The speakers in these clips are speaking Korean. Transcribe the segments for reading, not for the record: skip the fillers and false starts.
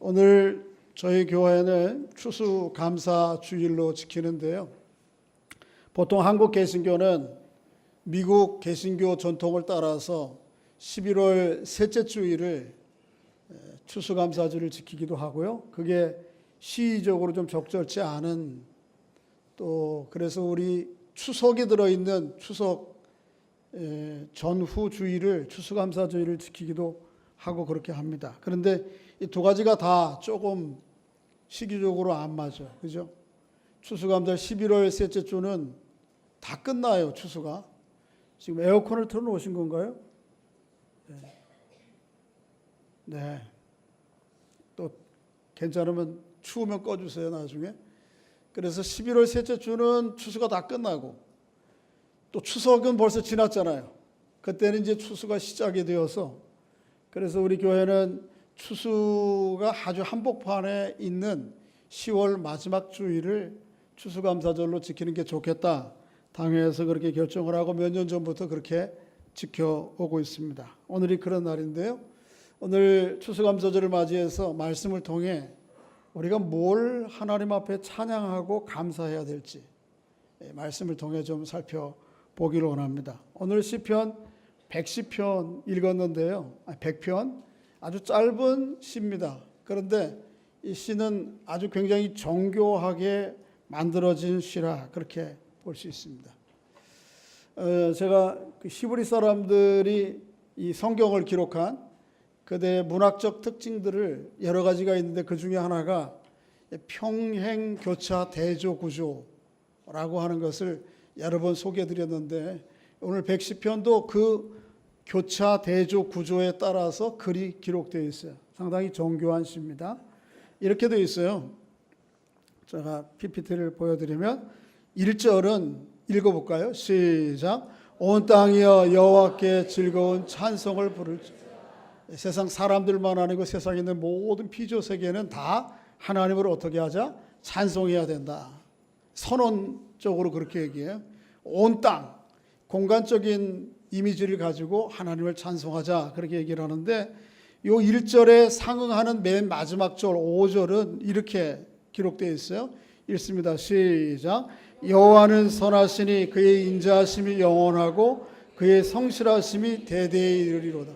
오늘 저희 교회는 추수감사 주일로 지키는데요. 보통 한국 개신교는 미국 개신교 전통을 따라서 11월 셋째 주일을 추수감사주를 지키기도 하고요. 그게 시의적으로 좀 적절치 않은, 또 그래서 우리 추석에 들어있는 추석 전후 주일을 추수감사주일을 지키기도 하고 그렇게 합니다. 그런데 이 두 가지가 다 조금 시기적으로 안 맞아요. 그죠? 추수감사 11월 셋째 주는 다 끝나요, 추수가. 지금 에어컨을 틀어놓으신 건가요? 네. 또 괜찮으면 추우면 꺼주세요, 나중에. 그래서 11월 셋째 주는 추수가 다 끝나고, 또 추석은 벌써 지났잖아요. 그때는 이제 추수가 시작이 되어서, 그래서 우리 교회는 추수가 아주 한복판에 있는 10월 마지막 주일을 추수감사절로 지키는 게 좋겠다, 당회에서 그렇게 결정을 하고 몇 년 전부터 그렇게 지켜오고 있습니다. 오늘이 그런 날인데요. 오늘 추수감사절을 맞이해서 말씀을 통해 우리가 뭘 하나님 앞에 찬양하고 감사해야 될지 말씀을 통해 좀 살펴보기를 원합니다. 오늘 시편 110편 읽었는데요. 100편, 아주 짧은 시입니다. 그런데 이 시는 아주 굉장히 정교하게 만들어진 시라 그렇게 볼 수 있습니다. 제가 그 히브리 사람들이 이 성경을 기록한 그대의 문학적 특징들을 여러 가지가 있는데, 그 중에 하나가 평행교차 대조구조라고 하는 것을 여러 번 소개해 드렸는데, 오늘 110편도 그 교차 대조 구조에 따라서 글이 기록되어 있어요. 상당히 정교한 시입니다. 이렇게 되어 있어요. 제가 PPT를 보여드리면 1절은 읽어볼까요? 시작. 온 땅이여 여호와께 즐거운 찬송을 부를지어다. 세상 사람들만 아니고 세상에 있는 모든 피조 세계는 다 하나님을 어떻게 하자? 찬송해야 된다. 선언적으로 그렇게 얘기해요. 온 땅, 공간적인 이미지를 가지고 하나님을 찬송하자, 그렇게 얘기를 하는데, 요 1절에 상응하는 맨 마지막 절 5절은 이렇게 기록되어 있어요. 읽습니다. 시작. 여호와는 선하시니 그의 인자하심이 영원하고 그의 성실하심이 대대에 이르리로다.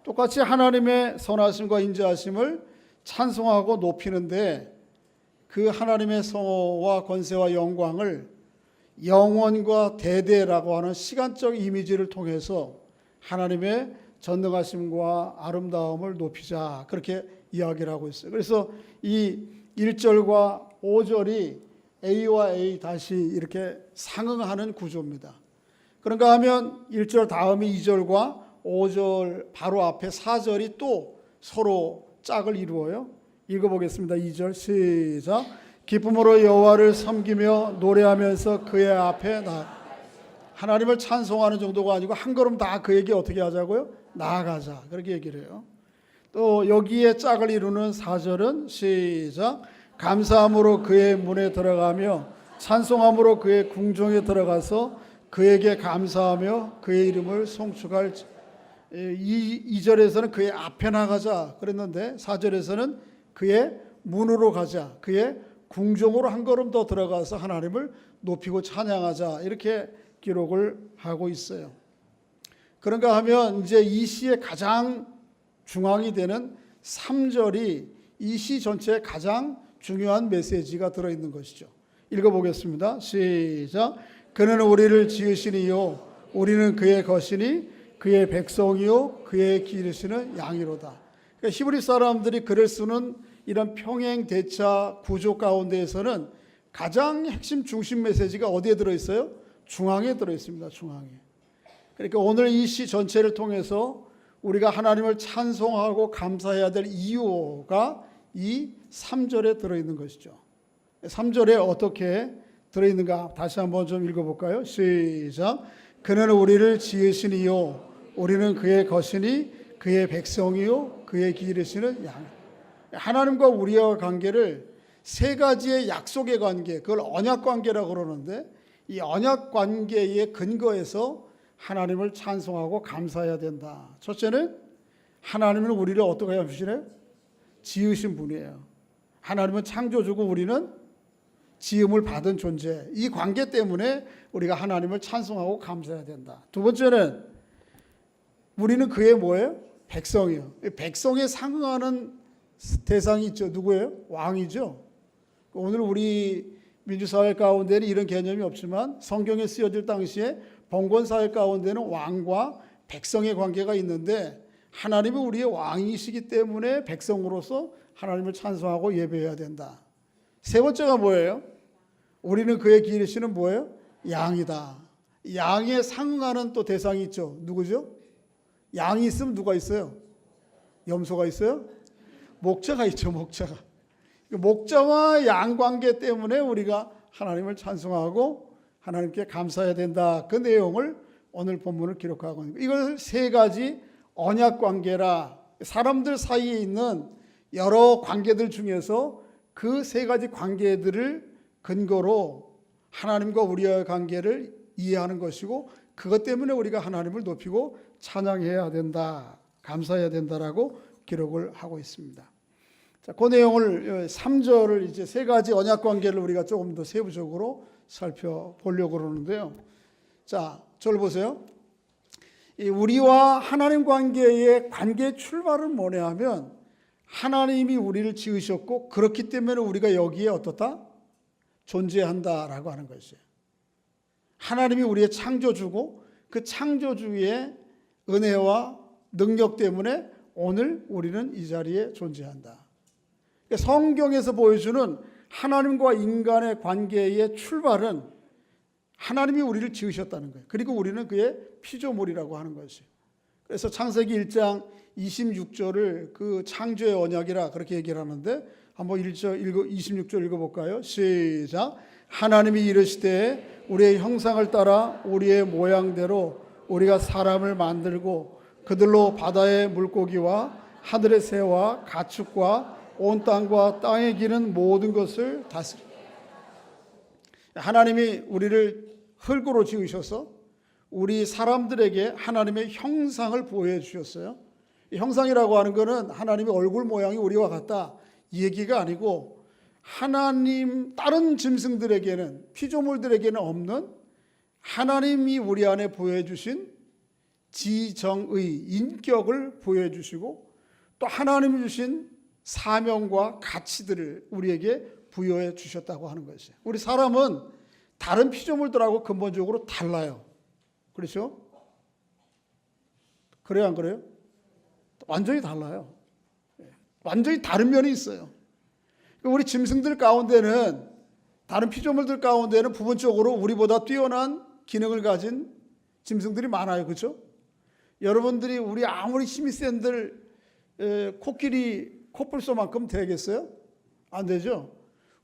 똑같이 하나님의 선하심과 인자하심을 찬송하고 높이는데, 그 하나님의 성호와 권세와 영광을 영원과 대대라고 하는 시간적 이미지를 통해서 하나님의 전능하심과 아름다움을 높이자, 그렇게 이야기를 하고 있어요. 그래서 이 1절과 5절이 A와 A 다시 이렇게 상응하는 구조입니다. 그런가 하면 1절 다음이 2절과 5절 바로 앞에 4절이 또 서로 짝을 이루어요. 읽어보겠습니다. 2절 시작. 기쁨으로 여호와를 섬기며 노래하면서 그의 앞에 하나님을 찬송하는 정도가 아니고 한 걸음 다 그에게 어떻게 하자고요? 나아가자, 그렇게 얘기를 해요. 또 여기에 짝을 이루는 4절은 시작. 감사함으로 그의 문에 들어가며 찬송함으로 그의 궁정에 들어가서 그에게 감사하며 그의 이름을 송축할지. 2절에서는 그의 앞에 나가자 그랬는데, 4절에서는 그의 문으로 가자, 그의 궁정으로 한 걸음 더 들어가서 하나님을 높이고 찬양하자, 이렇게 기록을 하고 있어요. 그런가 하면 이제 이 시의 가장 중앙이 되는 3절이 이 시 전체에 가장 중요한 메시지가 들어있는 것이죠. 읽어보겠습니다. 시작. 그는 우리를 지으시니요 우리는 그의 것이니 그의 백성이요 그의 기르시는 양이로다. 그러니까 히브리 사람들이 글을 쓰는 이런 평행 대차 구조 가운데에서는 가장 핵심 중심 메시지가 어디에 들어있어요? 중앙에 들어있습니다. 중앙에. 그러니까 오늘 이 시 전체를 통해서 우리가 하나님을 찬송하고 감사해야 될 이유가 이 3절에 들어있는 것이죠. 3절에 어떻게 들어있는가 다시 한번 좀 읽어볼까요? 시작. 그는 우리를 지으시니요 우리는 그의 것이니 그의 백성이요 그의 기르시는 양. 하나님과 우리와 관계를 세 가지의 약속의 관계, 그걸 언약 관계라고 그러는데, 이 언약 관계의 근거에서 하나님을 찬송하고 감사해야 된다. 첫째는 하나님은 우리를 어떻게 하시래요? 지으신 분이에요. 하나님은 창조주고 우리는 지음을 받은 존재. 이 관계 때문에 우리가 하나님을 찬송하고 감사해야 된다. 두 번째는 우리는 그의 뭐예요? 백성이요. 백성에 상응하는 대상이 있죠. 누구예요? 왕이죠. 오늘 우리 민주사회 가운데는 이런 개념이 없지만 성경에 쓰여질 당시에 봉건사회 가운데는 왕과 백성의 관계가 있는데 하나님이 우리의 왕이시기 때문에 백성으로서 하나님을 찬송하고 예배해야 된다. 세 번째가 뭐예요? 우리는 그의 기르시는 뭐예요? 양이다. 양에 상응하는 또 대상이 있죠. 누구죠? 양이 있으면 누가 있어요? 염소가 있어요? 목자가 있죠. 목자가. 목자와 양 관계 때문에 우리가 하나님을 찬송하고 하나님께 감사해야 된다. 그 내용을 오늘 본문을 기록하고 있는 거예요. 이걸 세 가지 언약 관계라, 사람들 사이에 있는 여러 관계들 중에서 그 세 가지 관계들을 근거로 하나님과 우리의 관계를 이해하는 것이고 그것 때문에 우리가 하나님을 높이고 찬양해야 된다, 감사해야 된다라고 기록을 하고 있습니다. 자, 그 내용을 3절을 이제 세 가지 언약 관계를 우리가 조금 더 세부적으로 살펴보려고 그러는데요. 자, 저를 보세요. 우리와 하나님 관계의 관계 출발은 뭐냐 하면 하나님이 우리를 지으셨고 그렇기 때문에 우리가 여기에 어떻다? 존재한다라고 하는 것이에요. 하나님이 우리의 창조주고 그 창조주의 은혜와 능력 때문에 오늘 우리는 이 자리에 존재한다. 성경에서 보여주는 하나님과 인간의 관계의 출발은 하나님이 우리를 지으셨다는 거예요. 그리고 우리는 그의 피조물이라고 하는 것이에요. 그래서 창세기 1장 26절을 그 창조의 언약이라 그렇게 얘기를 하는데 한번 26절 읽어볼까요? 시작. 하나님이 이르시되 우리의 형상을 따라 우리의 모양대로 우리가 사람을 만들고 그들로 바다의 물고기와 하늘의 새와 가축과 온 땅과 땅에 기는 모든 것을 다스리. 하나님이 우리를 흙으로 지으셔서 우리 사람들에게 하나님의 형상을 보여주셨어요. 형상이라고 하는 것은 하나님의 얼굴 모양이 우리와 같다 이 얘기가 아니고 하나님 다른 짐승들에게는 피조물들에게는 없는 하나님이 우리 안에 보여주신 지정의 인격을 보여주시고 또 하나님이 주신 사명과 가치들을 우리에게 부여해 주셨다고 하는 것이에요. 우리 사람은 다른 피조물들하고 근본적으로 달라요. 그렇죠? 그래요, 안 그래요? 완전히 달라요. 완전히 다른 면이 있어요. 우리 짐승들 가운데는 다른 피조물들 가운데는 부분적으로 우리보다 뛰어난 기능을 가진 짐승들이 많아요. 그렇죠? 여러분들이 우리 아무리 힘이 센들 코끼리 코뿔소만큼 되겠어요? 안 되죠?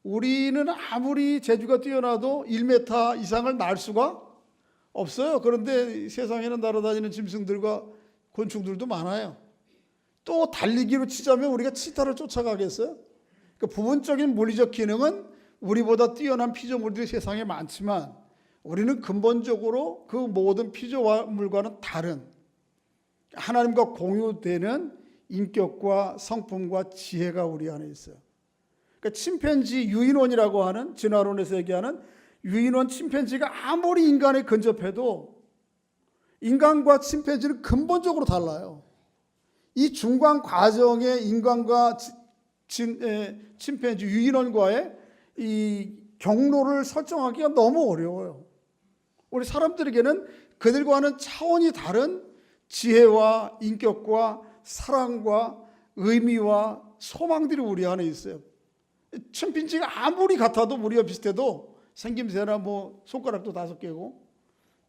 우리는 아무리 재주가 뛰어나도 1m 이상을 날 수가 없어요. 그런데 세상에는 날아다니는 짐승들과 곤충들도 많아요. 또 달리기로 치자면 우리가 치타를 쫓아가겠어요? 그 부분적인 물리적 기능은 우리보다 뛰어난 피조물들이 세상에 많지만 우리는 근본적으로 그 모든 피조물과는 다른 하나님과 공유되는 인격과 성품과 지혜가 우리 안에 있어요. 그러니까 침팬지 유인원이라고 하는 진화론에서 얘기하는 유인원 침팬지가 아무리 인간에 근접해도 인간과 침팬지는 근본적으로 달라요. 이 중간 과정에 인간과 침팬지 유인원과의 이 경로를 설정하기가 너무 어려워요. 우리 사람들에게는 그들과는 차원이 다른 지혜와 인격과 사랑과 의미와 소망들이 우리 안에 있어요. 침팬지가 아무리 같아도 우리와 비슷해도 생김새나 뭐 손가락도 5개고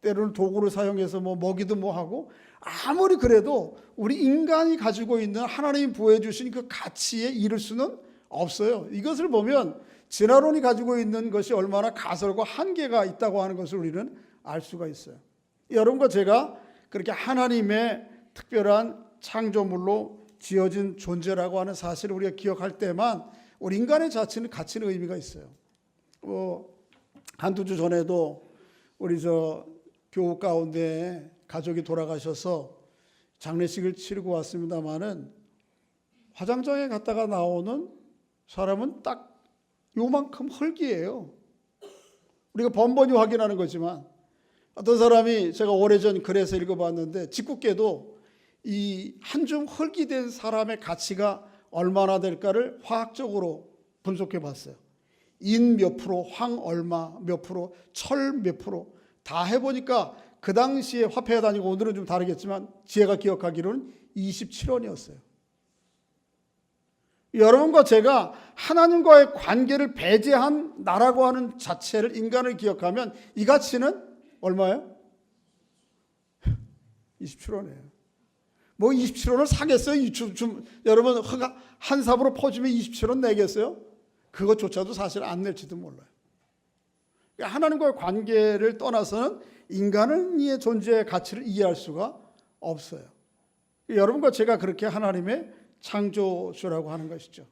때로는 도구를 사용해서 뭐 먹이도 뭐 하고 아무리 그래도 우리 인간이 가지고 있는 하나님이 부여주신 그 가치에 이를 수는 없어요. 이것을 보면 진화론이 가지고 있는 것이 얼마나 가설과 한계가 있다고 하는 것을 우리는 알 수가 있어요. 여러분과 제가 그렇게 하나님의 특별한 창조물로 지어진 존재라고 하는 사실을 우리가 기억할 때만 우리 인간의 자체는 가치는 의미가 있어요. 한두 주 전에도 우리 교우 가운데 가족이 돌아가셔서 장례식을 치르고 왔습니다마는 화장장에 갔다가 나오는 사람은 딱 요만큼 흙이에요. 우리가 번번이 확인하는 거지만 어떤 사람이 제가 오래전 글에서 읽어봤는데 짓궂게도 이 한 줌 흙이 된 사람의 가치가 얼마나 될까를 화학적으로 분석해 봤어요. 인 몇 프로, 황 얼마 몇 프로, 철 몇 프로 다 해보니까 그 당시에 화폐가 다니고 오늘은 좀 다르겠지만 제가 기억하기로는 27원이었어요. 여러분과 제가 하나님과의 관계를 배제한 나라고 하는 자체를 인간을 기억하면 이 가치는 얼마예요? 27원이에요. 뭐 27원을 사겠어요? 여러분 한 삽으로 퍼주면 27원 내겠어요? 그것조차도 사실 안 낼지도 몰라요. 하나님과의 관계를 떠나서는 인간의 존재의 가치를 이해할 수가 없어요. 여러분과 제가 그렇게 하나님의 창조주라고 하는 것이죠.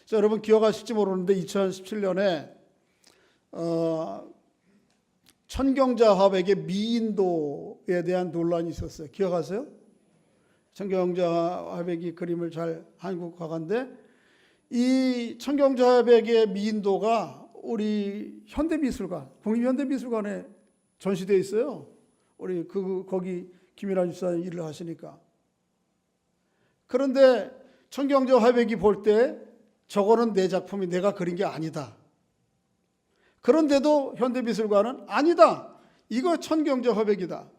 자, 여러분 기억하실지 모르는데 2017년에 천경자 화백의 미인도에 대한 논란이 있었어요. 기억하세요? 천경자 화백이 그림을 잘 한국 화가인데 이 천경자 화백의 미인도가 우리 현대미술관, 국립현대미술관에 전시되어 있어요. 우리 거기 김일환 집사님 일을 하시니까. 그런데 천경자 화백이 볼 때 저거는 내 작품이 내가 그린 게 아니다. 그런데도 현대미술관은 아니다. 이거 천경자 화백이다.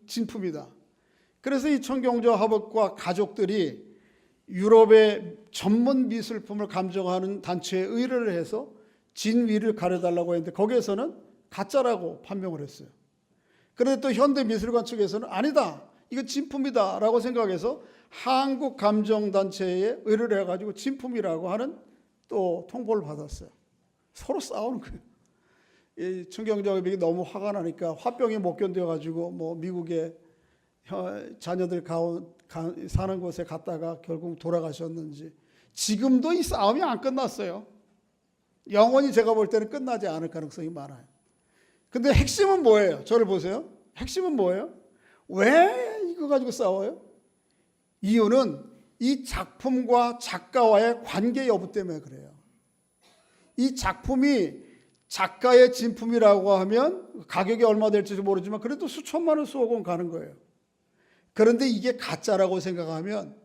진품이다. 그래서 이 천경자 화백과 가족들이 유럽의 전문 미술품을 감정하는 단체에 의뢰를 해서 진위를 가려달라고 했는데 거기에서는 가짜라고 판명을 했어요. 그런데 또 현대미술관 측에서는 아니다. 이거 진품이다 라고 생각해서 한국감정단체에 의뢰를 해가지고 진품이라고 하는 또 통보를 받았어요. 서로 싸우는 거예요. 이 천경자 화백이 너무 화가 나니까 화병이 못 견뎌가지고 뭐 미국에 자녀들 사는 곳에 갔다가 결국 돌아가셨는지 지금도 이 싸움이 안 끝났어요. 영원히 제가 볼 때는 끝나지 않을 가능성이 많아요. 근데 핵심은 뭐예요? 저를 보세요. 핵심은 뭐예요? 왜 이거 가지고 싸워요? 이유는 이 작품과 작가와의 관계 여부 때문에 그래요. 이 작품이 작가의 진품이라고 하면 가격이 얼마 될지 모르지만 그래도 수천만 원, 수억 원 가는 거예요. 그런데 이게 가짜라고 생각하면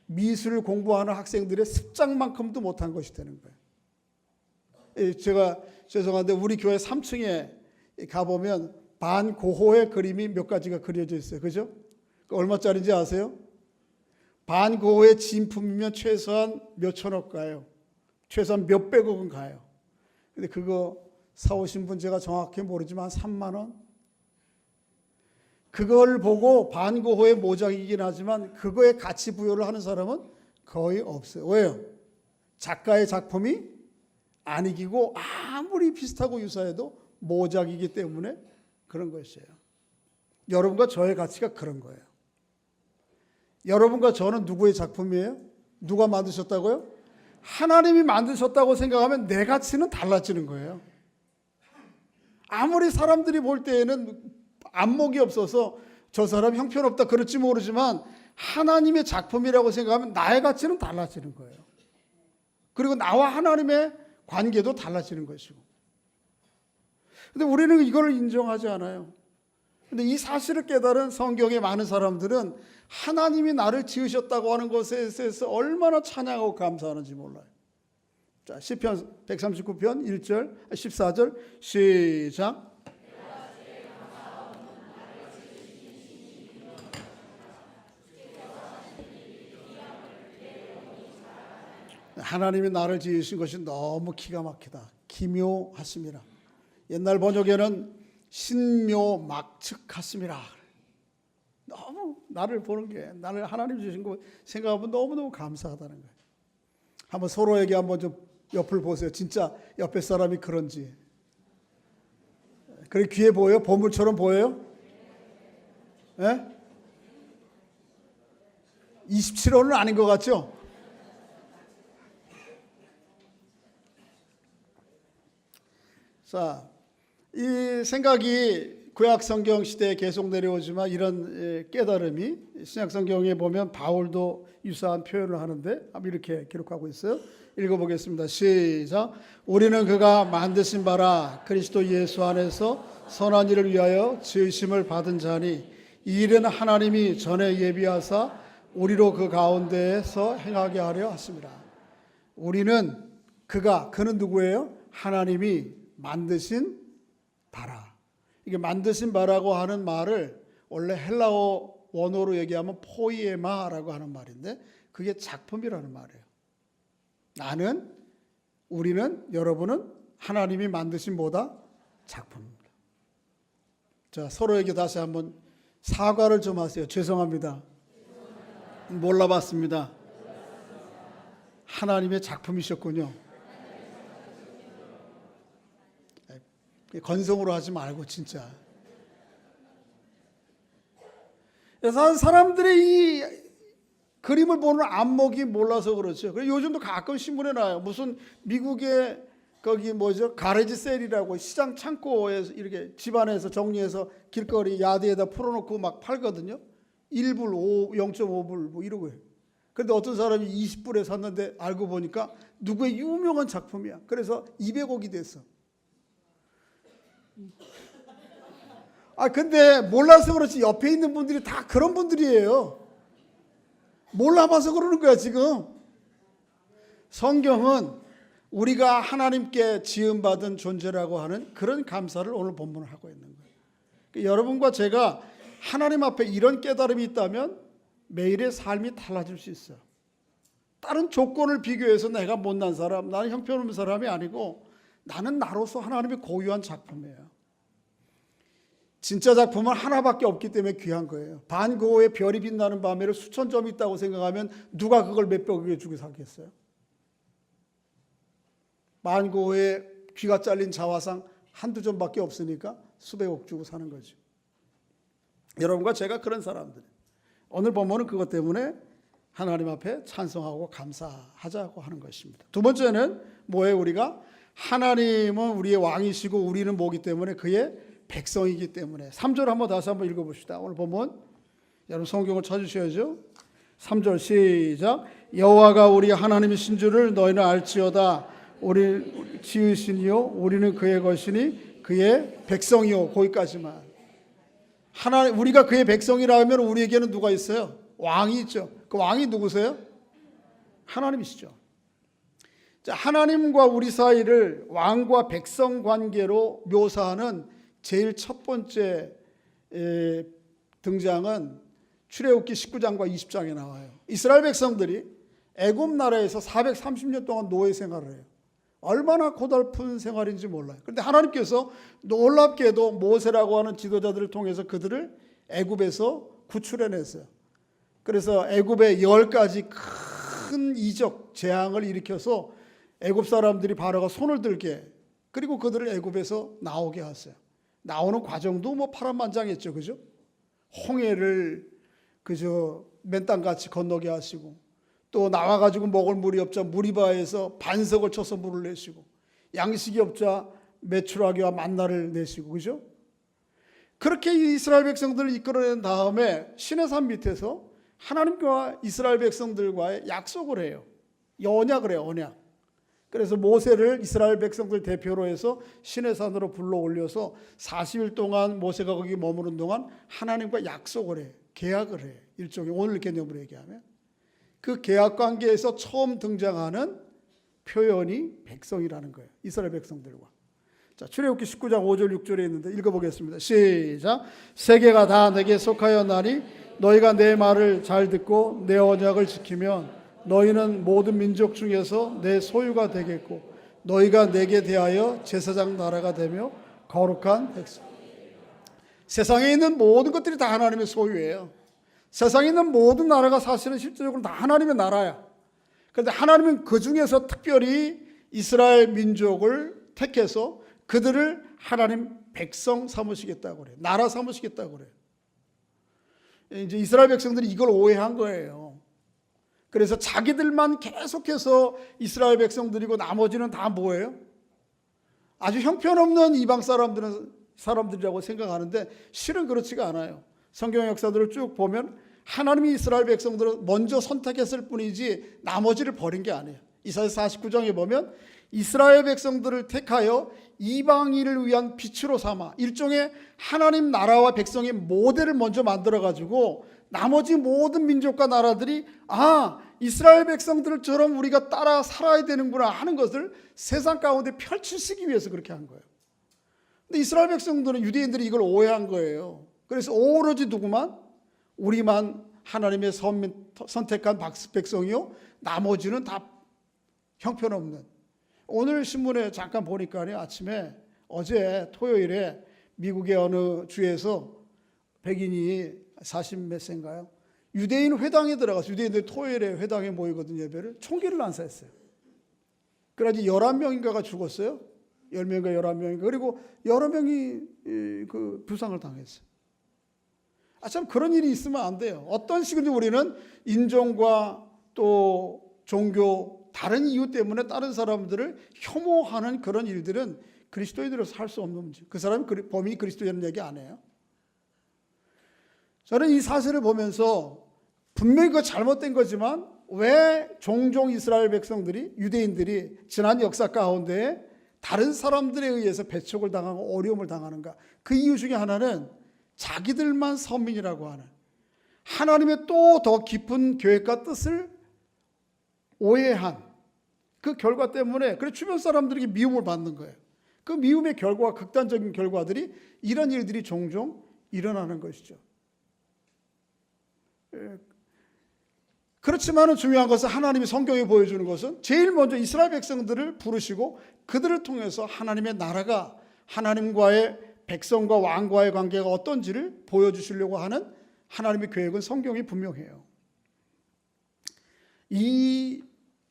미술을 공부하는 학생들의 습작만큼도 못한 것이 되는 거예요. 제가 죄송한데 우리 교회 3층에 가보면 반고호의 그림이 몇 가지가 그려져 있어요. 그죠? 얼마짜리인지 아세요? 반고호의 진품이면 최소한 몇 천억 가요. 최소한 몇백억은 가요. 근데 그거 사오신 분 제가 정확히 모르지만 3만 원? 그걸 보고 반고호의 모작이긴 하지만 그거에 가치 부여를 하는 사람은 거의 없어요. 왜요? 작가의 작품이 안 이기고 아무리 비슷하고 유사해도 모작이기 때문에 그런 것이에요. 여러분과 저의 가치가 그런 거예요. 여러분과 저는 누구의 작품이에요? 누가 만드셨다고요? 하나님이 만드셨다고 생각하면 내 가치는 달라지는 거예요. 아무리 사람들이 볼 때에는 안목이 없어서 저 사람 형편없다 그럴지 모르지만 하나님의 작품이라고 생각하면 나의 가치는 달라지는 거예요. 그리고 나와 하나님의 관계도 달라지는 것이고. 근데 우리는 이걸 인정하지 않아요. 근데 이 사실을 깨달은 성경의 많은 사람들은 하나님이 나를 지으셨다고 하는 것에 대해서 얼마나 찬양하고 감사하는지 몰라요. 자, 시편 139편 1절, 14절 시작. 하나님이 나를 지으신 것이 너무 기가 막히다. 기묘하심이라. 옛날 번역에는 신묘막측하심이라. 너무 나를 보는 게 나를 하나님 주신 거 생각하면 너무너무 감사하다는 거예요. 한번 서로에게 한번 좀 옆을 보세요. 진짜 옆에 사람이 그런지. 그래 귀해 보여요? 보물처럼 보여요? 예? 27원은 아닌 것 같죠? 자, 이 생각이 구약 성경 시대에 계속 내려오지만 이런 깨달음이 신약 성경에 보면 바울도 유사한 표현을 하는데 이렇게 기록하고 있어요. 읽어보겠습니다. 시작. 우리는 그가 만드신 바라 그리스도 예수 안에서 선한 일을 위하여 지으심을 받은 자니 이 일은 하나님이 전에 예비하사 우리로 그 가운데에서 행하게 하려 하십니다. 우리는 그는 누구예요? 하나님이 만드신 바라. 이게 만드신 바라고 하는 말을 원래 헬라어 원어로 얘기하면 포이에마라고 하는 말인데 그게 작품이라는 말이에요. 우리는, 여러분은 하나님이 만드신 뭐다? 작품입니다. 자, 서로에게 다시 한번 사과를 좀 하세요. 죄송합니다. 몰라봤습니다. 하나님의 작품이셨군요. 건성으로 하지 말고 진짜. 그래서 사람들이 이 그림을 보는 안목이 몰라서 그렇죠. 요즘도 가끔 신문에 나와요. 무슨 미국의 거기 가레지 셀이라고 시장 창고에서 이렇게 집안에서 정리해서 길거리 야드에다 풀어놓고 막 팔거든요. 1불, 0.5불 뭐 이러고 해요. 그런데 어떤 사람이 20불에 샀는데 알고 보니까 누구의 유명한 작품이야. 그래서 200억이 됐어. 근데 몰라서 그렇지 옆에 있는 분들이 다 그런 분들이에요. 몰라봐서 그러는 거야 지금. 성경은 우리가 하나님께 지음받은 존재라고 하는 그런 감사를 오늘 본문을 하고 있는 거예요. 여러분과 제가 하나님 앞에 이런 깨달음이 있다면 매일의 삶이 달라질 수 있어요. 다른 조건을 비교해서 내가 못난 사람, 나는 형편없는 사람이 아니고 나는 나로서 하나님의 고유한 작품이에요. 진짜 작품은 하나밖에 없기 때문에 귀한 거예요. 반 고흐의 별이 빛나는 밤에를 수천 점이 있다고 생각하면 누가 그걸 몇백억에 주고 사겠어요? 반 고흐의 귀가 잘린 자화상 한두 점밖에 없으니까 수백억 주고 사는 거죠. 여러분과 제가 그런 사람들. 오늘 본문은 그것 때문에 하나님 앞에 찬송하고 감사하자고 하는 것입니다. 두 번째는 뭐예요? 우리가 하나님은 우리의 왕이시고 우리는 뭐기 때문에 그의 백성이기 때문에. 3절 다시 한번 읽어봅시다. 오늘 본문 여러분 성경을 찾으셔야죠. 3절 시작. 여호와가 우리 하나님이신 줄을 너희는 알지어다. 우리 지으시니요 우리는 그의 것이니 그의 백성이요. 거기까지만. 우리가 그의 백성이라 하면 우리에게는 누가 있어요? 왕이 있죠. 그 왕이 누구세요? 하나님이시죠. 자, 하나님과 우리 사이를 왕과 백성 관계로 묘사하는 제일 첫 번째 등장은 출애굽기 19장과 20장에 나와요. 이스라엘 백성들이 애굽 나라에서 430년 동안 노예 생활을 해요. 얼마나 고달픈 생활인지 몰라요. 그런데 하나님께서 놀랍게도 모세라고 하는 지도자들을 통해서 그들을 애굽에서 구출해냈어요. 그래서 애굽에 10가지 큰 이적 재앙을 일으켜서 애굽 사람들이 바로가 손을 들게, 그리고 그들을 애굽에서 나오게 하세요. 나오는 과정도 파란만장했죠. 그죠? 홍해를 맨땅같이 건너게 하시고, 또 나와가지고 먹을 물이 없자 무리바에서 반석을 쳐서 물을 내시고, 양식이 없자 메추라기와 만나를 내시고, 그죠? 그렇게 이스라엘 백성들을 이끌어낸 다음에 시내산 밑에서 하나님과 이스라엘 백성들과의 약속을 해요. 언약을 해요. 언약. 그래서 모세를 이스라엘 백성들 대표로 해서 시내산으로 불러 올려서 40일 동안 모세가 거기 머무는 동안 하나님과 약속을 해. 계약을 해. 일종의 오늘 개념으로 얘기하면. 그 계약 관계에서 처음 등장하는 표현이 백성이라는 거예요. 이스라엘 백성들과. 자, 출애굽기 19장 5절 6절에 있는데 읽어보겠습니다. 시작. 세계가 다 내게 속하였나니 너희가 내 말을 잘 듣고 내 언약을 지키면 너희는 모든 민족 중에서 내 소유가 되겠고 너희가 내게 대하여 제사장 나라가 되며 거룩한 백성. 세상에 있는 모든 것들이 다 하나님의 소유예요. 세상에 있는 모든 나라가 사실은 실질적으로 다 하나님의 나라야. 그런데 하나님은 그 중에서 특별히 이스라엘 민족을 택해서 그들을 하나님 백성 삼으시겠다고 그래요. 나라 삼으시겠다고 그래요. 이제 이스라엘 백성들이 이걸 오해한 거예요. 그래서 자기들만 계속해서 이스라엘 백성들이고 나머지는 다 뭐예요? 아주 형편없는 이방 사람들은 사람들이라고 생각하는데 실은 그렇지가 않아요. 성경 역사들을 쭉 보면 하나님이 이스라엘 백성들을 먼저 선택했을 뿐이지 나머지를 버린 게 아니에요. 이사야 49장에 보면 이스라엘 백성들을 택하여 이방인을 위한 빛으로 삼아 일종의 하나님 나라와 백성의 모델을 먼저 만들어가지고 나머지 모든 민족과 나라들이 이스라엘 백성들처럼 우리가 따라 살아야 되는구나 하는 것을 세상 가운데 펼치시기 위해서 그렇게 한 거예요. 근데 이스라엘 백성들은 유대인들이 이걸 오해한 거예요. 그래서 오로지 누구만? 우리만 하나님의 선택한 백성이요 나머지는 다 형편없는. 오늘 신문에 잠깐 보니까 아침에 어제 토요일에 미국의 어느 주에서 백인이 40몇 세인가요? 유대인 회당에 들어가서 유대인들이 토요일에 회당에 모이거든요. 예배를 총기를 난사했어요. 그래가지고 11명인가가 죽었어요. 10명인가 11명인가. 그리고 여러 명이 그 부상을 당했어요. 참 그런 일이 있으면 안 돼요. 어떤 식으로 우리는 인종과 또 종교 다른 이유 때문에 다른 사람들을 혐오하는 그런 일들은 그리스도인으로서 할 수 없는 문제. 그 사람이 범인이 그리스도인이라는 얘기 안 해요. 저는 이 사실을 보면서 분명히 그거 잘못된 거지만 왜 종종 이스라엘 백성들이 유대인들이 지난 역사 가운데 다른 사람들에 의해서 배척을 당하고 어려움을 당하는가? 그 이유 중에 하나는 자기들만 선민이라고 하는 하나님의 또 더 깊은 계획과 뜻을 오해한 그 결과 때문에 그래 주변 사람들에게 미움을 받는 거예요. 그 미움의 결과, 극단적인 결과들이 이런 일들이 종종 일어나는 것이죠. 그렇지만 중요한 것은 하나님이 성경에 보여주는 것은 제일 먼저 이스라엘 백성들을 부르시고 그들을 통해서 하나님의 나라가 하나님과의 백성과 왕과의 관계가 어떤지를 보여주시려고 하는 하나님의 계획은 성경이 분명해요. 이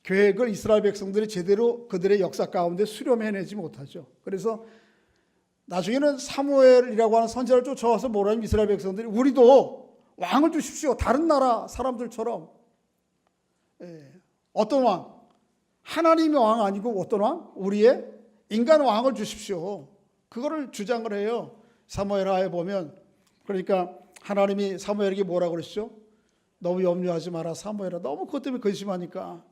계획을 이스라엘 백성들이 제대로 그들의 역사 가운데 수렴해내지 못하죠. 그래서 나중에는 사무엘이라고 하는 선지자를 쫓아와서 뭐라 하면 이스라엘 백성들이 우리도 왕을 주십시오. 다른 나라 사람들처럼. 어떤 왕? 하나님의 왕 아니고 어떤 왕? 우리의 인간 왕을 주십시오. 그거를 주장을 해요. 사무엘하에 보면. 그러니까 하나님이 사무엘에게 뭐라고 그러시죠? 너무 염려하지 마라 사무엘아. 너무 그것 때문에 근심하니까.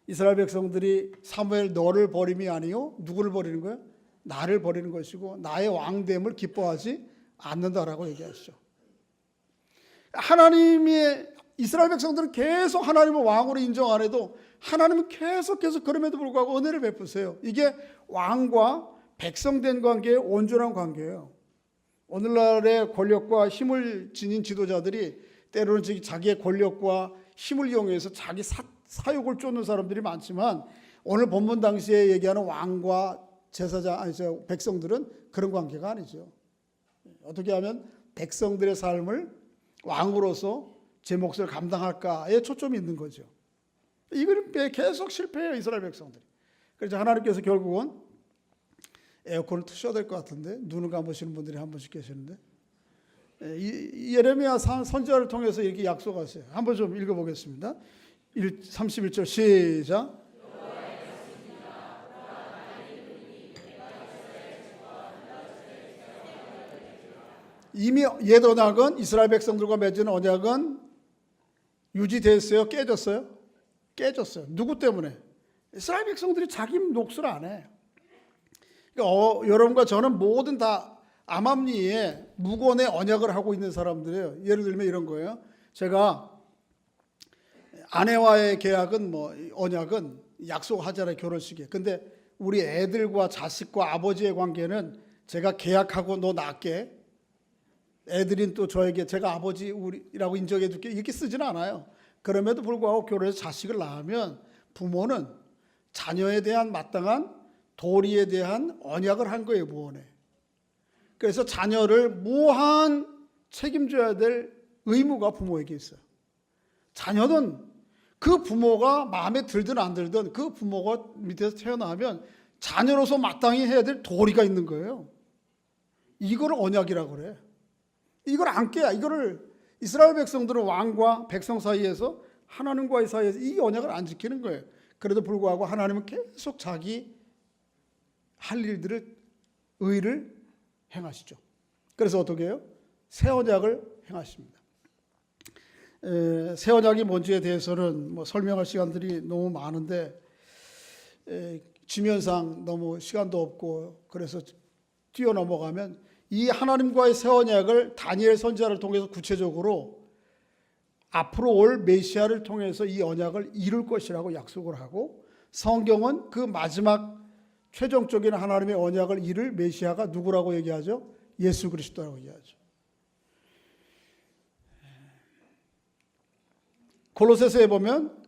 이스라엘 백성들이 사무엘 너를 버림이 아니요 누구를 버리는 거예요? 나를 버리는 것이고 나의 왕됨을 기뻐하지 않는다라고 얘기하시죠. 하나님의 이스라엘 백성들은 계속 하나님을 왕으로 인정 안 해도 하나님은 계속해서 그럼에도 불구하고 은혜를 베푸세요. 이게 왕과 백성된 관계의 온전한 관계예요. 오늘날의 권력과 힘을 지닌 지도자들이 때로는 자기의 권력과 힘을 이용해서 자기 사욕을 쫓는 사람들이 많지만 오늘 본문 당시에 얘기하는 왕과 백성들은 그런 관계가 아니죠. 어떻게 하면 백성들의 삶을 왕으로서 제 몫을 감당할까에 초점이 있는 거죠. 이걸 계속 실패해요 이스라엘 백성들이. 그래서 하나님께서 결국은 에어컨을 트셔야 될 것 같은데 눈을 감으시는 분들이 한 분씩 계시는데 예레미야 선지자를 통해서 이렇게 약속하세요. 한번 좀 읽어보겠습니다. 31절 시작. 이미 옛 언약은 이스라엘 백성들과 맺은 언약은 유지됐어요? 깨졌어요? 깨졌어요. 누구 때문에? 이스라엘 백성들이 자기 몫을 안 해. 그러니까 여러분과 저는 모든 다 암암리에 무건의 언약을 하고 있는 사람들이에요. 예를 들면 이런 거예요. 제가 아내와의 계약은 언약은 약속하잖아요, 결혼식에. 근데 우리 애들과 자식과 아버지의 관계는 제가 계약하고 너 낳게, 애들인 또 저에게 제가 아버지 우리라고 인정해 줄게 이렇게 쓰지는 않아요. 그럼에도 불구하고 결혼해서 자식을 낳으면 부모는 자녀에 대한 마땅한 도리에 대한 언약을 한 거예요, 무언에. 그래서 자녀를 무한 책임져야 될 의무가 부모에게 있어요. 자녀는 그 부모가 마음에 들든 안 들든 그 부모가 밑에서 태어나면 자녀로서 마땅히 해야 될 도리가 있는 거예요. 이거를 언약이라고 그래. 이걸 안 깨야. 이거를 이스라엘 백성들은 왕과 백성 사이에서 하나님과의 사이에서 이 언약을 안 지키는 거예요. 그래도 불구하고 하나님은 계속 자기 할 일들을 의를 행하시죠. 그래서 어떻게 해요? 새 언약을 행하십니다. 새 언약이 뭔지에 대해서는 뭐 설명할 시간들이 너무 많은데 지면상 너무 시간도 없고 그래서 뛰어넘어가면 이 하나님과의 새 언약을 다니엘 선지자를 통해서 구체적으로 앞으로 올 메시아를 통해서 이 언약을 이룰 것이라고 약속을 하고, 성경은 그 마지막 최종적인 하나님의 언약을 이룰 메시아가 누구라고 얘기하죠? 예수 그리스도라고 얘기하죠. 골로새서에 보면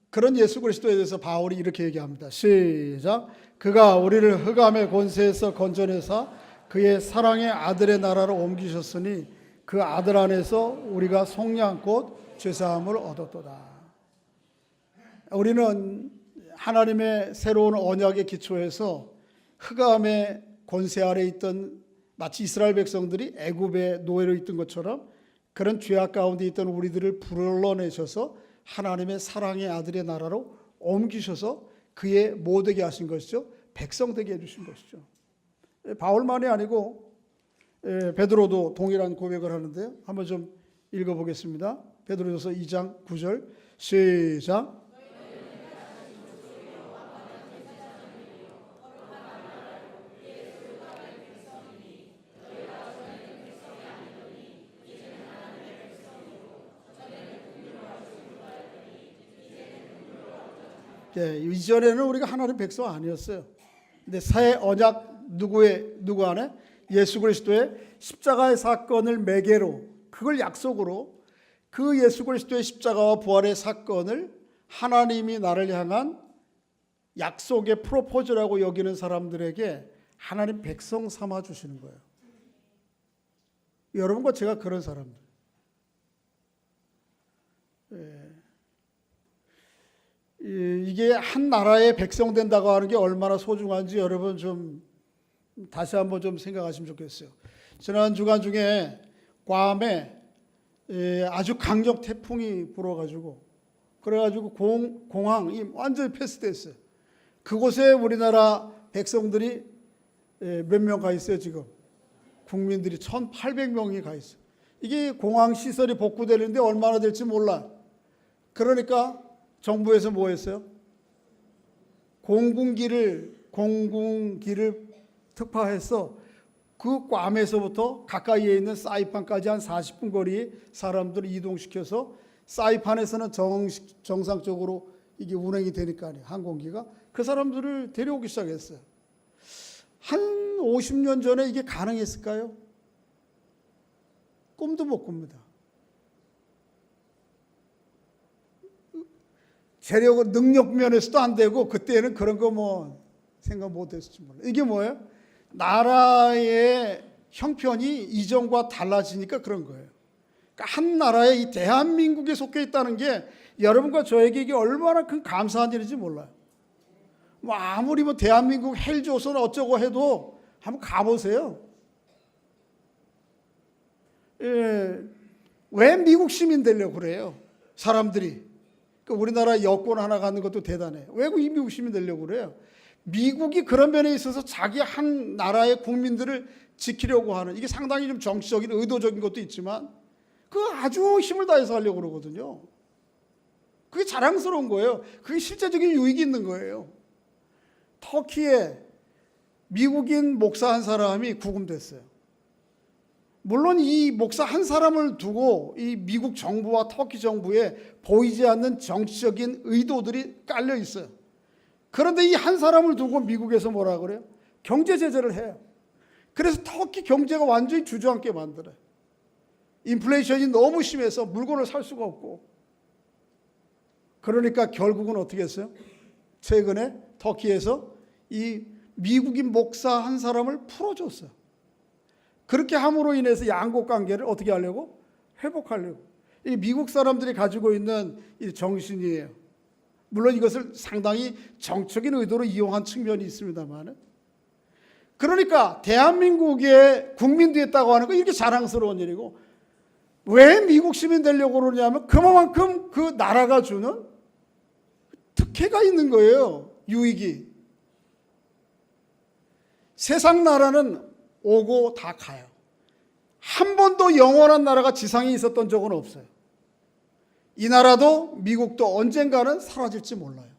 그런 예수 그리스도에 대해서 바울이 이렇게 얘기합니다. 시작. 그가 우리를 흑암의 권세에서 건져내사 그의 사랑의 아들의 나라로 옮기셨으니 그 아들 안에서 우리가 속량 곧 죄사함을 얻었도다. 우리는 하나님의 새로운 언약의 기초에서 흑암의 권세 아래 있던, 마치 이스라엘 백성들이 애굽의 노예로 있던 것처럼 그런 죄악 가운데 있던 우리들을 불러내셔서 하나님의 사랑의 아들의 나라로 옮기셔서 그의 뭐 되게 하신 것이죠? 백성 되게 해주신 것이죠. 바울만이 아니고 베드로도 동일한 고백을 하는데요. 한번 좀 읽어보겠습니다. 베드로전서 2장 9절 시작. 이전에는 우리가 하나님 백성 아니었어요. 근데 새 언약 누구 안에? 예수 그리스도의 십자가의 사건을 매개로, 그걸 약속으로, 그 예수 그리스도의 십자가와 부활의 사건을 하나님이 나를 향한 약속의 프로포즈라고 여기는 사람들에게 하나님 백성 삼아 주시는 거예요. 여러분과 제가 그런 사람들. 이게 한 나라의 백성 된다고 하는 게 얼마나 소중한지 여러분 좀 다시 한번 좀 생각하시면 좋겠어요. 지난 주간 중에 괌에 아주 강력 태풍이 불어가지고 그래가지고 공항이 완전히 폐쇄됐어요. 그곳에 우리나라 백성들이 몇 명 가 있어요. 지금 국민들이 1,800명이 가 있어요. 이게 공항 시설이 복구되는데 얼마나 될지 몰라. 그러니까 정부에서 뭐 했어요? 공군기를 특파해서 그 괌에서부터 가까이에 있는 사이판까지 한 40분 거리에 사람들을 이동시켜서 사이판에서는 정상적으로 이게 운행이 되니까 항공기가 그 사람들을 데려오기 시작했어요. 한 50년 전에 이게 가능했을까요? 꿈도 못 꿉니다. 재력, 능력 면에서도 안 되고 그때는 그런 거 뭐 생각 못 했을지 몰라요. 이게 뭐예요? 나라의 형편이 이전과 달라지니까 그런 거예요. 그러니까 한 나라에 이 대한민국에 속해 있다는 게 여러분과 저에게 이게 얼마나 큰 감사한 일인지 몰라요. 뭐 아무리 뭐 대한민국 헬조선 어쩌고 해도 한번 가보세요. 왜 미국 시민 되려고 그래요? 사람들이. 그러니까 우리나라 여권 하나 갖는 것도 대단해. 왜 미국 시민 되려고 그래요? 미국이 그런 면에 있어서 자기 한 나라의 국민들을 지키려고 하는, 이게 상당히 좀 정치적인 의도적인 것도 있지만 그 아주 힘을 다해서 하려고 그러거든요. 그게 자랑스러운 거예요. 그게 실제적인 유익이 있는 거예요. 터키에 미국인 목사 한 사람이 구금됐어요. 물론 이 목사 한 사람을 두고 이 미국 정부와 터키 정부에 보이지 않는 정치적인 의도들이 깔려 있어요. 그런데 이 한 사람을 두고 미국에서 뭐라 그래요? 경제 제재를 해요. 그래서 터키 경제가 완전히 주저앉게 만들어요. 인플레이션이 너무 심해서 물건을 살 수가 없고. 그러니까 결국은 어떻게 했어요? 최근에 터키에서 이 미국인 목사 한 사람을 풀어줬어요. 그렇게 함으로 인해서 양국 관계를 어떻게 하려고? 회복하려고. 이 미국 사람들이 가지고 있는 이 정신이에요. 물론 이것을 상당히 정적인 의도로 이용한 측면이 있습니다만, 그러니까 대한민국의 국민 됐다고 하는 거 이렇게 자랑스러운 일이고, 왜 미국 시민 되려고 그러냐면 그만큼 그 나라가 주는 특혜가 있는 거예요. 유익이. 세상 나라는 오고 다 가요. 한 번도 영원한 나라가 지상에 있었던 적은 없어요. 이 나라도 미국도 언젠가는 사라질지 몰라요.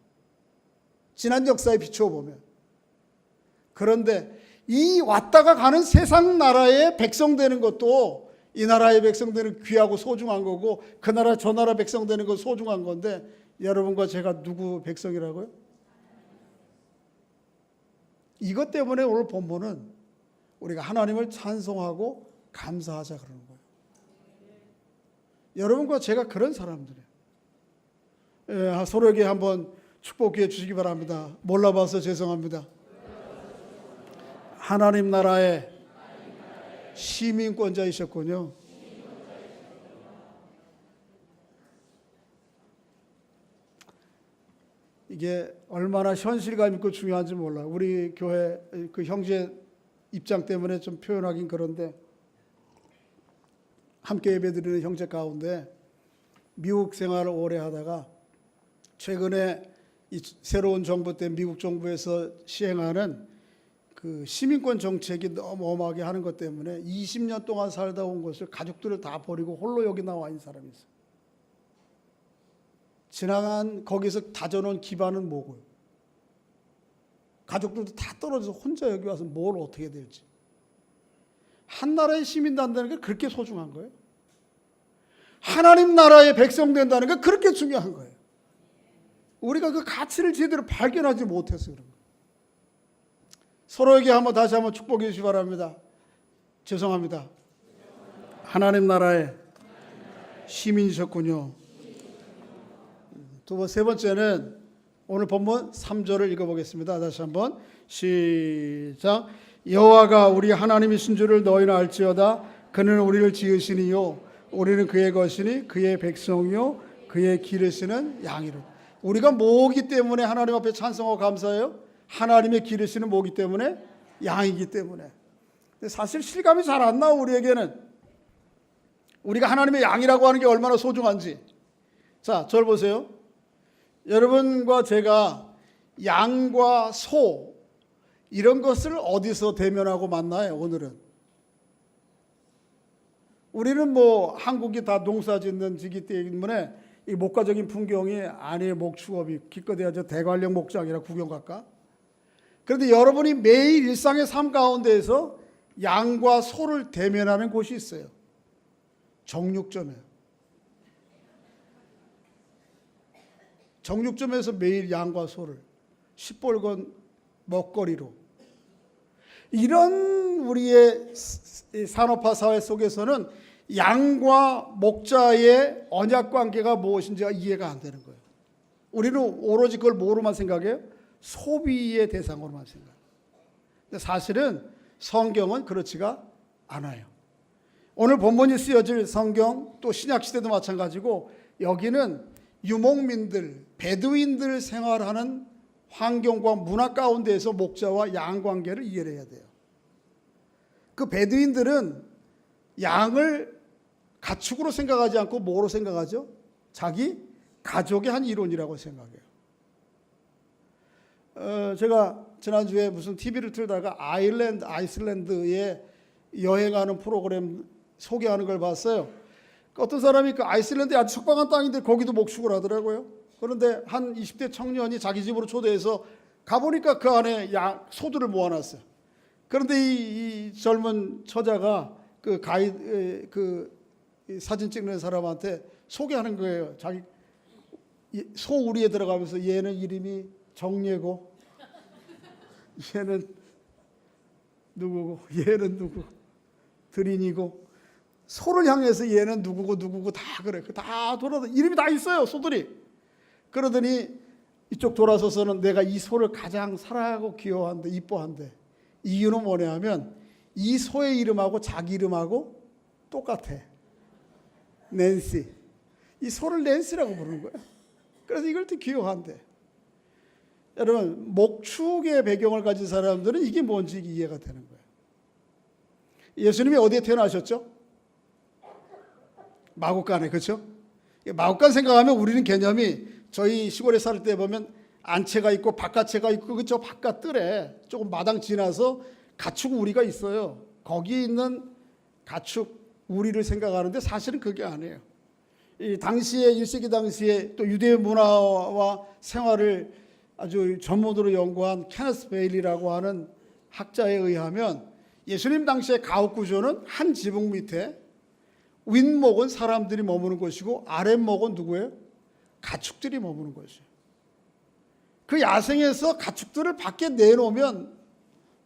지난 역사에 비추어 보면. 그런데 이 왔다가 가는 세상 나라의 백성 되는 것도 이 나라의 백성 되는 귀하고 소중한 거고, 그 나라 저 나라 백성 되는 건 소중한 건데, 여러분과 제가 누구 백성이라고요? 이것 때문에 오늘 본문은 우리가 하나님을 찬송하고 감사하자 그러는 거예요. 여러분과 제가 그런 사람들이에요. 서로에게 한번 축복 기회 주시기 바랍니다. 몰라봐서 죄송합니다. 하나님 나라의 시민권자이셨군요. 이게 얼마나 현실감 있고 중요한지 몰라요. 우리 교회 그 형제 입장 때문에 좀 표현하긴 그런데, 함께 예배드리는 형제 가운데 미국 생활을 오래 하다가 최근에 이 새로운 정부 때 미국 정부에서 시행하는 그 시민권 정책이 너무 엄하게 하는 것 때문에 20년 동안 살다 온 것을 가족들을 다 버리고 홀로 여기 나와 있는 사람이 있어요. 지나간 거기서 다져놓은 기반은 뭐고요? 가족들도 다 떨어져서 혼자 여기 와서 뭘 어떻게 될지. 한 나라의 시민 된다는 게 그렇게 소중한 거예요. 하나님 나라의 백성 된다는 게 그렇게 중요한 거예요. 우리가 그 가치를 제대로 발견하지 못해서 그런 거예요. 서로에게 다시 한번 축복해 주시기 바랍니다. 죄송합니다. 하나님 나라의 시민이셨군요. 세 번째는 오늘 본문 3절을 읽어보겠습니다. 다시 한번 시작. 여호와가 우리 하나님이신 줄을 너희는 알지어다. 그는 우리를 지으시니요 우리는 그의 것이니 그의 백성이요 그의 기르시는 양이로. 우리가 뭐기 때문에 하나님 앞에 찬송하고 감사해요? 하나님의 기르시는 뭐기 때문에? 양이기 때문에. 근데 사실 실감이 잘 안 나와. 우리에게는 우리가 하나님의 양이라고 하는 게 얼마나 소중한지. 자, 저를 보세요. 여러분과 제가 양과 소 이런 것을 어디서 대면하고 만나요? 오늘은 우리는 한국이 다 농사짓는 지기 때문에 이 목가적인 풍경이 아내의 목축업이 기껏해야 대관령 목장이라 구경 갈까? 그런데 여러분이 매일 일상의 삶 가운데에서 양과 소를 대면하는 곳이 있어요. 정육점이에요. 정육점에서 매일 양과 소를 시뻘건 먹거리로, 이런 우리의 산업화 사회 속에서는 양과 목자의 언약 관계가 무엇인지가 이해가 안 되는 거예요. 우리는 오로지 그걸 뭐로만 생각해요? 소비의 대상으로만 생각해요. 근데 사실은 성경은 그렇지가 않아요. 오늘 본문이 쓰여질 성경, 또 신약시대도 마찬가지고, 여기는 유목민들, 베두인들 생활하는 환경과 문화 가운데에서 목자와 양 관계를 이해를 해야 돼요. 그 베두인들은 양을 가축으로 생각하지 않고 뭐로 생각하죠? 자기 가족의 한 일원이라고 생각해요. 제가 지난주에 무슨 TV를 틀다가 아이슬란드에 여행하는 프로그램 소개하는 걸 봤어요. 어떤 사람이 그 아이슬란드에 아주 척박한 땅인데 거기도 목축을 하더라고요. 그런데 한 20대 청년이 자기 집으로 초대해서 가보니까 그 안에 소들을 모아놨어요. 그런데 이 젊은 처자가 그 사진 찍는 사람한테 소개하는 거예요. 자기 소 우리에 들어가면서 얘는 이름이 정예고, 얘는 누구고, 얘는 누구, 드린이고, 소를 향해서 얘는 누구고 다 그래. 다 돌아다 이름이 다 있어요, 소들이. 그러더니 이쪽 돌아서서는 내가 이 소를 가장 사랑하고 귀여워한대, 이뻐한대. 이유는 뭐냐면 이 소의 이름하고 자기 이름하고 똑같아. 낸시. 이 소를 낸시라고 부르는 거야. 그래서 이걸 또 귀여워한대. 여러분, 목축의 배경을 가진 사람들은 이게 뭔지 이해가 되는 거예요. 예수님이 어디에 태어나셨죠? 마국간에, 그렇죠? 마국간 생각하면 우리는 개념이 저희 시골에 살 때 보면 안채가 있고 바깥채가 있고, 그저 바깥 뜰에 조금 마당 지나서 가축 우리가 있어요. 거기 있는 가축 우리를 생각하는데 사실은 그게 아니에요. 이 당시에 1세기 당시에 또 유대 문화와 생활을 아주 전문으로 연구한 케네스 베일리라고 하는 학자에 의하면 예수님 당시의 가옥 구조는 한 지붕 밑에 윗목은 사람들이 머무는 것이고 아랫목은 누구예요? 가축들이 머무는 것이에요. 그 야생에서 가축들을 밖에 내놓으면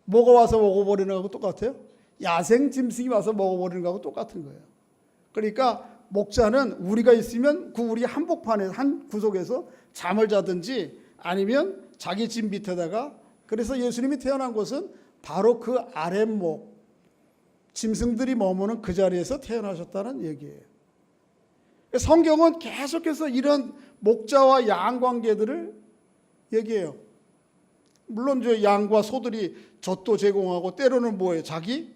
뭐가 와서 먹어버리는 거하고 똑같아요? 야생 짐승이 와서 먹어버리는 거하고 똑같은 거예요. 그러니까 목자는 우리가 있으면 그 우리 한복판에 한 구석에서 잠을 자든지 아니면 자기 집 밑에다가, 그래서 예수님이 태어난 곳은 바로 그 아랫목 짐승들이 머무는 그 자리에서 태어나셨다는 얘기예요. 성경은 계속해서 이런 목자와 양 관계들을 얘기해요. 물론 저 양과 소들이 젖도 제공하고 때로는 뭐예요? 자기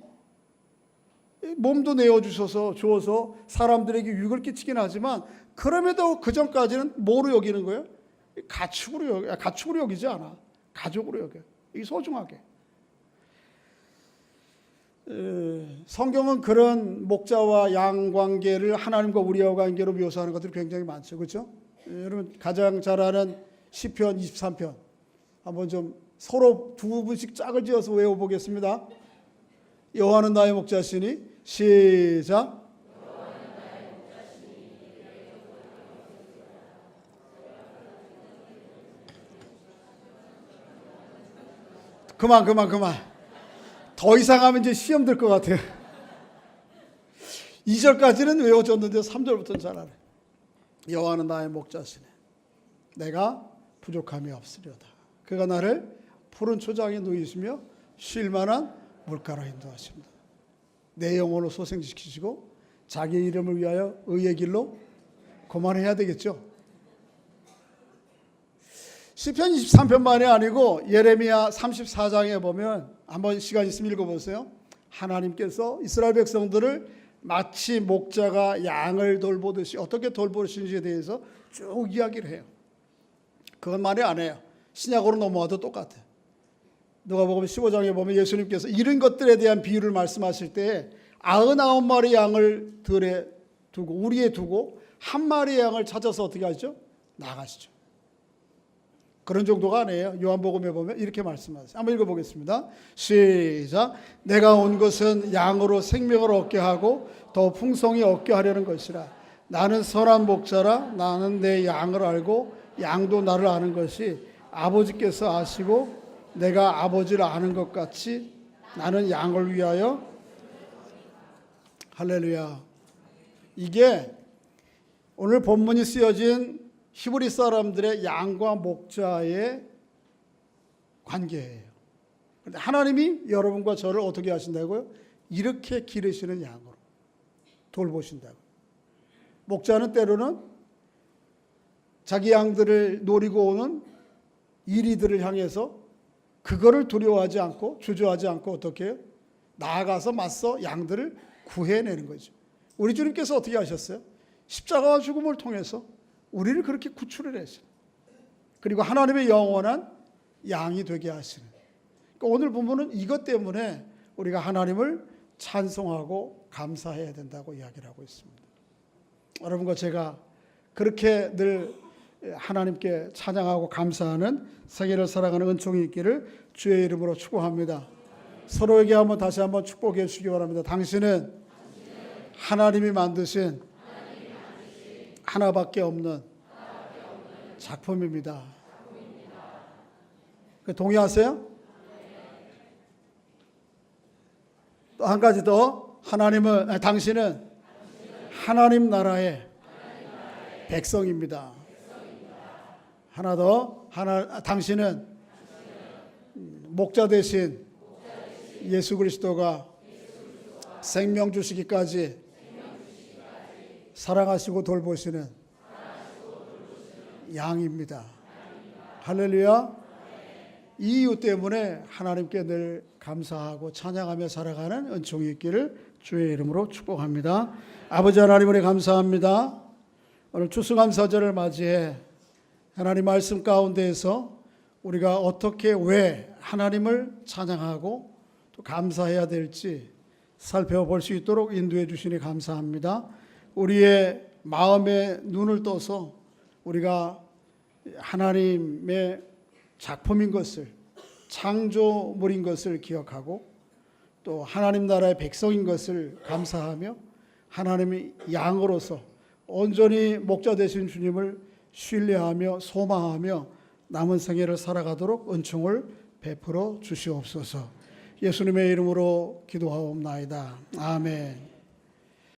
몸도 내어주셔서 주어서 사람들에게 유익을 끼치긴 하지만 그럼에도 그 전까지는 뭐로 여기는 거예요? 가축으로 여기지 않아. 가족으로 여겨. 이 소중하게. 성경은 그런 목자와 양 관계를 하나님과 우리와 관계로 묘사하는 것들이 굉장히 많죠. 그렇죠? 여러분 가장 잘 아는 시편 23편 한번 좀 서로 두 분씩 짝을 지어서 외워보겠습니다. 여호와는 나의 목자시니 시작. 그만. 더 이상 하면 이제 시험 들 것 같아요. 2절까지는 외워졌는데 3절부터는 잘 알아요. 여호와는 나의 목자시네. 내가 부족함이 없으려다. 그가 나를 푸른 초장에 누이시며 쉴 만한 물가로 인도하십니다. 내 영혼을 소생시키시고 자기 이름을 위하여 의의 길로 그만해야 되겠죠. 시편 23편만이 아니고 예레미야 34장에 보면 한번 시간 있으면 읽어보세요. 하나님께서 이스라엘 백성들을 마치 목자가 양을 돌보듯이 어떻게 돌보시는지에 대해서 쭉 이야기를 해요. 그건 말이 안 해요. 신약으로 넘어와도 똑같아요. 누가복음 15장에 보면 예수님께서 이런 것들에 대한 비유를 말씀하실 때 99마리 양을 들에 두고 우리에 두고 한 마리 양을 찾아서 어떻게 하죠? 나가시죠. 그런 정도가 아니에요. 요한복음에 보면 이렇게 말씀하세요. 한번 읽어보겠습니다. 시작. 내가 온 것은 양으로 생명을 얻게 하고 더 풍성히 얻게 하려는 것이라. 나는 선한 목자라. 나는 내 양을 알고 양도 나를 아는 것이 아버지께서 아시고 내가 아버지를 아는 것 같이 나는 양을 위하여. 할렐루야. 이게 오늘 본문이 쓰여진 히브리 사람들의 양과 목자의 관계예요. 그런데 하나님이 여러분과 저를 어떻게 하신다고요? 이렇게 기르시는 양으로 돌보신다고. 목자는 때로는 자기 양들을 노리고 오는 이리들을 향해서 그거를 두려워하지 않고 주저하지 않고 어떻게 해요? 나아가서 맞서 양들을 구해내는 거죠. 우리 주님께서 어떻게 하셨어요? 십자가와 죽음을 통해서 우리를 그렇게 구출을 했어요. 그리고 하나님의 영원한 양이 되게 하시는. 그러니까 오늘 본문은 이것 때문에 우리가 하나님을 찬송하고 감사해야 된다고 이야기를 하고 있습니다. 여러분과 제가 그렇게 늘 하나님께 찬양하고 감사하는 세계를 살아가는 은총이 있기를 주의 이름으로 축복합니다. 서로에게 한번 다시 한번 축복해 주시기 바랍니다. 당신은 하나님이 만드신 하나밖에 없는 작품입니다. 동의하세요? 또 한 가지 더, 당신은 하나님 나라의 백성입니다. 하나 더, 당신은 목자 대신 예수 그리스도가 생명 주시기까지 사랑하시고 돌보시는 양입니다. 할렐루야. 이 이유 때문에 하나님께 늘 감사하고 찬양하며 살아가는 은총이 있기를 주의 이름으로 축복합니다. 아버지 하나님, 우리 감사합니다. 오늘 추수감사절을 맞이해 하나님 말씀 가운데에서 우리가 어떻게 왜 하나님을 찬양하고 또 감사해야 될지 살펴볼 수 있도록 인도해 주시니 감사합니다. 우리의 마음의 눈을 떠서 우리가 하나님의 작품인 것을, 창조물인 것을 기억하고 또 하나님 나라의 백성인 것을 감사하며 하나님의 양으로서 온전히 목자 되신 주님을 신뢰하며 소망하며 남은 생애를 살아가도록 은총을 베풀어 주시옵소서. 예수님의 이름으로 기도하옵나이다. 아멘.